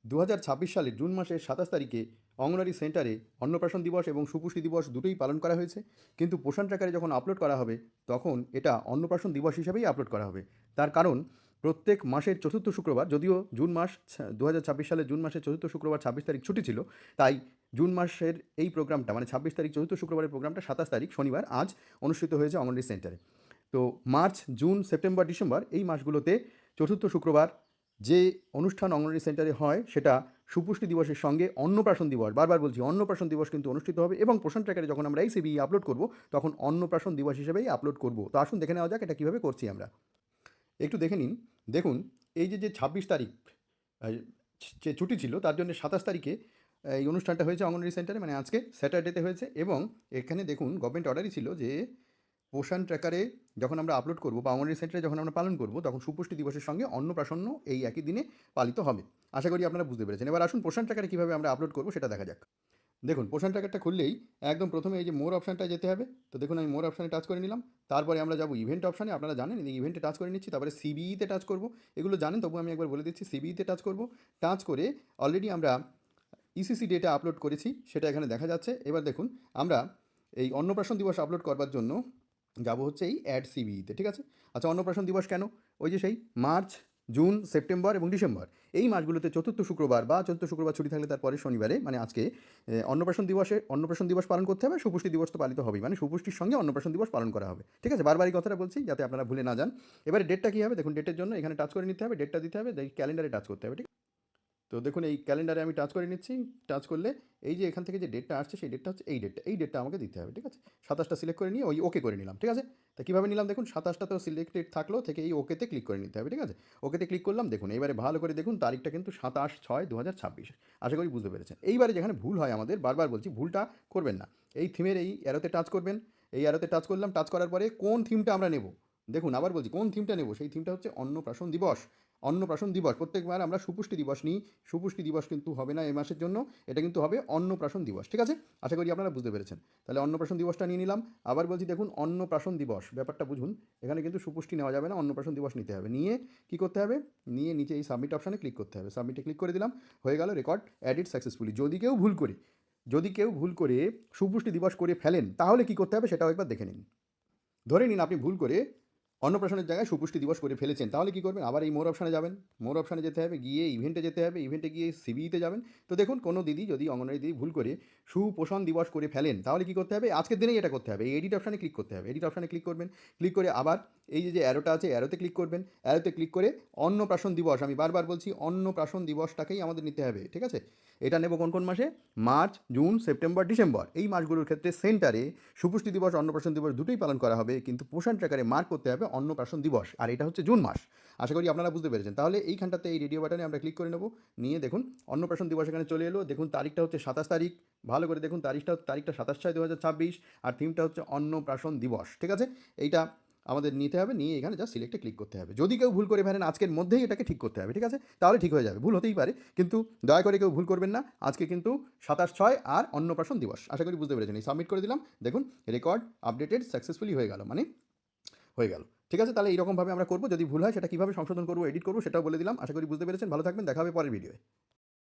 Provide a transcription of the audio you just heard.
2026 সালের জুন মাসের 27 তারিখে অঙ্গনওয়াড়ি সেন্টারে অন্নপ্রাশন দিবস এবং সুপুষ্টি দিবস দুটোই পালন করা হয়েছে। কিন্তু পোষণ ট্র্যাকারে যখন আপলোড করা হবে তখন এটা অন্নপ্রাশন দিবস হিসাবেই আপলোড করা হবে। তার কারণ প্রত্যেক মাসের চতুর্থ শুক্রবার, যদিও জুন মাস 2026 সালের জুন মাসের চতুর্থ শুক্রবার 26 তারিখ ছুটি ছিল, তাই জুন মাসের এই প্রোগ্রামটা মানে 26 তারিখ চতুর্থ শুক্রবারের প্রোগ্রামটা 27 তারিখ শনিবার আজ অনুষ্ঠিত হয়েছে অঙ্গনওয়াড়ি সেন্টারে। তো মার্চ, জুন, সেপ্টেম্বর, ডিসেম্বর এই মাসগুলোতে চতুর্থ শুক্রবার যে অনুষ্ঠান অঙ্গনওয়াড়ি সেন্টারে হয় সেটা সুপুষ্টি দিবসের সঙ্গে অন্নপ্রাশন দিবস, বারবার বলছি অন্নপ্রাশন দিবস কিন্তু অনুষ্ঠিত হবে, এবং পোষণ ট্র্যাকারে যখন আমরা এই সিবি আপলোড করব তখন অন্নপ্রাশন দিবস হিসেবেই আপলোড করব। তো আসুন দেখে নেওয়া যাক এটা কীভাবে করছি আমরা। একটু দেখে নিন। দেখুন, এই যে 26 তারিখ আহ, যে ছুটি ছিল তার জন্য 27 তারিখে এই অনুষ্ঠানটা হয়েছে অঙ্গনওয়াড়ি সেন্টারে, মানে আজকে স্যাটারডেতে হয়েছে। এবং এখানে দেখুন গভর্নমেন্ট অর্ডারই ছিল যে পোষণ ট্র্যাকারে যখন আমরা আপলোড করব বা অঙ্গনওয়াড়ি সেন্টারে যখন আমরা পালন করব তখন সুপুষ্টি দিবসের সঙ্গে অন্নপ্রাশন এই একই দিনে পালিত হবে। আশা করি আপনারা বুঝতে পেরেছেন। এবার আসুন পোষণ ট্র্যাকারে কীভাবে আমরা আপলোড করব সেটা দেখা যাক। দেখুন, পোষণ ট্র্যাকারটা খুললেই একদম প্রথমে এই যে মোর অপশানটায় যেতে হবে। তো দেখুন আমি মোর অপশানে টাচ করে নিলাম। তারপরে আমরা যাব ইভেন্ট অপশানে, আপনারা জানেন এই ইভেন্টে টাচ করে নিচ্ছি। তারপরে সিবিইতে টাচ করব, এগুলো জানেন তবু আমি একবার বলে দিচ্ছি। সিবিইতে টাচ করব, টাচ করে অলরেডি আমরা ইসিসি ডেটা আপলোড করেছি সেটা এখানে দেখা যাচ্ছে। এবার দেখুন আমরা এই অন্নপ্রাশন দিবস আপলোড করবার জন্য যাব হচ্ছে এই অ্যাড সিবিইতে, ঠিক আছে। আচ্ছা, অন্নপ্রাশন দিবস কেন? ওই যে সেই মার্চ, জুন, সেপ্টেম্বর এবং ডিসেম্বর এই মাসগুলোতে চতুর্থ শুক্রবার বা চতুর্থ শুক্রবার ছুটি থাকলে তার পরে শনিবারে মানে আজকে অন্নপ্রাশন দিবস পালন করতে হবে। সুপুষ্টি দিবস তো পালিত হবেই, মানে সুপুষ্টির সঙ্গে অন্নপ্রাশন দিবস পালন করা হবে, ঠিক আছে। বারবার এই কথাটা বলছি যাতে আপনারা ভুলে না যান। এবারে ডেটটা কী হবে দেখুন, ডেটের জন্য এখানে টাচ করে নিতে হবে, ডেটটা দিতে হবে, ক্যালেন্ডারে টাচ করতে হবে, ঠিক। তো দেখুন এই ক্যালেন্ডারে আমি টাচ করে নিচ্ছি। টাচ করলে এই যে এখান থেকে যে ডেটটা আসছে সেই ডেটটা হচ্ছে এই ডেটটা আমাকে দিতে হবে, ঠিক আছে। 27টা সিলেক্ট করে নিয়ে ওই ওকে করে নিলাম, ঠিক আছে। তা কীভাবে নিলাম দেখুন, 27টা তো সিলেক্টেড থাকলো, থেকে এই ওকেতে ক্লিক করে নিতে হবে, ঠিক আছে। ওকেতে ক্লিক করলাম। দেখুন এবারে ভালো করে দেখুন তারিখটা কিন্তু 27/6/2026। আশা করি বুঝতে পেরেছেন। এইবারে যেখানে ভুল হয় আমাদের, বারবার বলছি ভুলটা করবেন না। এই থিমের এই অ্যারোতে টাচ করবেন। এই অ্যারোতে টাচ করলাম, টাচ করার পরে কোন থিমটা আমরা নেব, দেখুন আবার বলছি কোন থিমটা নেব, সেই থিমটা হচ্ছে অন্নপ্রাশন দিবস। অন্নপ্রাশন দিবস, প্রত্যেকবার আমরা সুপুষ্টি দিবস নিই, সুপুষ্টি দিবস কিন্তু হবে না এ মাসের জন্য, এটা কিন্তু হবে অন্নপ্রাশন দিবস, ঠিক আছে। আশা করি আপনারা বুঝতে পেরেছেন। তাহলে অন্নপ্রাশন দিবসটা নিয়ে নিলাম। আবার বলছি দেখুন অন্নপ্রাশন দিবস ব্যাপারটা বুঝুন, এখানে কিন্তু সুপুষ্টি নেওয়া যাবে না, অন্নপ্রাশন দিবস নিতে হবে। নিয়ে কী করতে হবে, নিয়ে নিচে এই সাবমিট অপশানে ক্লিক করতে হবে। সাবমিটে ক্লিক করে দিলাম, হয়ে গেল রেকর্ড অ্যাডিট সাকসেসফুলি। যদি কেউ ভুল করে সুপুষ্টি দিবস করে ফেলেন তাহলে কী করতে হবে সেটাও একবার দেখে নিন। ধরে নিন আপনি ভুল করে অন্নপ্রাশনের জায়গায় সুপুষ্টি দিবস করে ফেলেছেন, তাহলে কী করবেন, আবার এই মোর অপশানে যাবেন। মোর অপশানে যেতে হবে, গিয়ে ইভেন্টে যেতে হবে, ইভেন্টে গিয়ে সিবিইতে যাবেন। তো দেখুন কোনো দিদি যদি অঙ্গনওয়াড়ি দিদি ভুল করে সুপোষণ দিবস করে ফেলেন তাহলে কী করতে হবে, আজকের দিনেই এটা করতে হবে। এই এডিট অপশানে ক্লিক করতে হবে। এডিট অপশানে ক্লিক করবেন, ক্লিক করে আবার এই যে অ্যারোটা আছে অ্যারোতে ক্লিক করবেন। অ্যারোতে ক্লিক করে অন্নপ্রাশন দিবস, আমি বারবার বলছি অন্নপ্রাশন দিবসটাকেই আমাদের নিতে হবে, ঠিক আছে। এটা নেব কোন কোন মাসে, মার্চ, জুন, সেপ্টেম্বর, ডিসেম্বর এই মাসগুলোর ক্ষেত্রে সেন্টারে সুপুষ্টি দিবস, অন্নপ্রাশন দিবস দুটোই পালন করা হবে, কিন্তু পোষণ ট্র্যাকারে মার্ক করতে হবে অন্নপ্রাশন দিবস, আর এটা হচ্ছে জুন মাস। আশা করি আপনারা বুঝতে পেরেছেন। তাহলে এইখানটাতে এই রেডিও বাটনে আমরা ক্লিক করে নেব, নিয়ে দেখুন অন্নপ্রাশন দিবস এখানে চলে এলো। দেখুন তারিখটা হচ্ছে 27 তারিখ, ভালো করে দেখুন তারিখটা 27/6/2026, আর থিমটা হচ্ছে অন্নপ্রাশন দিবস, ঠিক আছে। এইটা আমাদের নিতে হবে, নিয়ে এখানে যা সিলেক্টে ক্লিক করতে হবে। যদি কেউ ভুল করে ফেলেন আজকের মধ্যেই এটাকে ঠিক করতে হবে, ঠিক আছে, তাহলে ঠিক হয়ে যাবে। ভুল হতেই পারে, কিন্তু দয়া করে কেউ ভুল করবেন না। আজকে কিন্তু 27/6 আর অন্নপ্রাশন দিবস, আশা করি বুঝতে পেরেছেন। এই সাবমিট করে দিলাম, দেখুন রেকর্ড আপডেটেড সাকসেসফুলি হয়ে গেল, মানে হয়ে গেল, ঠিক আছে। তাহলে এইরকমভাবে আমরা করবো। যদি ভুল হয় সেটা কীভাবে সংশোধন করবো, এডিট করবো সেটাও বলে দিলাম। আশা করি বুঝতে পেরেছেন। ভালো থাকবেন, দেখা হবে পরের ভিডিওয়ে।